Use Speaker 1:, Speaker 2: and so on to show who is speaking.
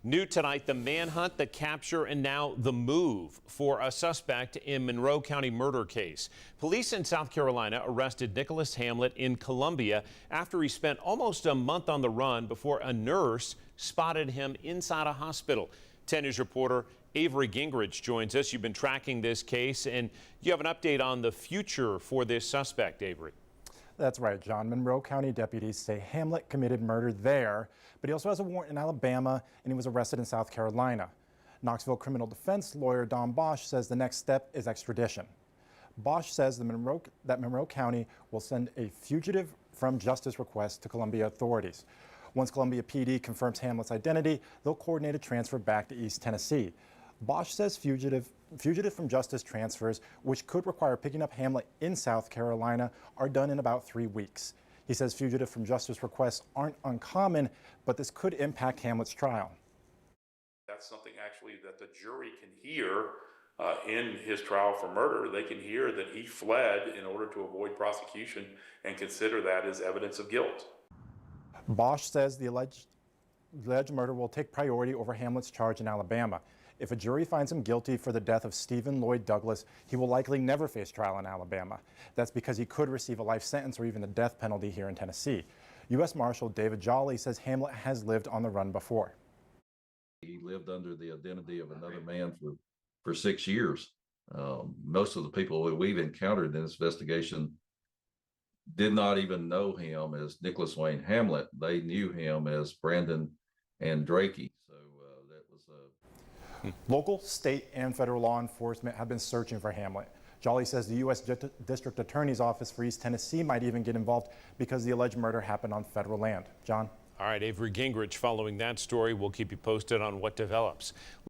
Speaker 1: New tonight, the manhunt, the capture, and now the move for a suspect in Monroe County murder case. Police in South Carolina arrested Nicholas Hamlett in Columbia after he spent almost a month on the run before a nurse spotted him inside a hospital. 10 News reporter Avery Gingrich joins us. You've been tracking this case, and you have an update on the future for this suspect, Avery.
Speaker 2: That's right, John. Monroe County deputies say Hamlett committed murder there, but he also has a warrant in Alabama, and he was arrested in South Carolina. Knoxville criminal defense lawyer Don Bosch says the next step is extradition. Bosch says that Monroe County will send a fugitive from justice request to Columbia authorities. Once Columbia PD confirms Hamlett's identity, they'll coordinate a transfer back to East Tennessee. Bosch says fugitive from justice transfers, which could require picking up Hamlett in South Carolina, are done in about 3 weeks. He says fugitive from justice requests aren't uncommon, but this could impact Hamlett's trial.
Speaker 3: That's something actually that the jury can hear in his trial for murder. They can hear that he fled in order to avoid prosecution and consider that as evidence of guilt.
Speaker 2: Bosch says the alleged murder will take priority over Hamlett's charge in Alabama. If a jury finds him guilty for the death of Stephen Lloyd Douglas, he will likely never face trial in Alabama. That's because he could receive a life sentence or even the death penalty here in Tennessee. U.S. Marshal David Jolly says Hamlett has lived on the run before.
Speaker 4: He lived under the identity of another man for 6 years. Most of the people that we've encountered in this investigation did not even know him as Nicholas Wayne Hamlett. They knew him as Brandon Andrakey. So that was
Speaker 2: Local, state, and federal law enforcement have been searching for Hamlett. Jolly says the U.S. District Attorney's Office for East Tennessee might even get involved because the alleged murder happened on federal land. John?
Speaker 1: All right, Avery Gingrich following that story. We'll keep you posted on what develops.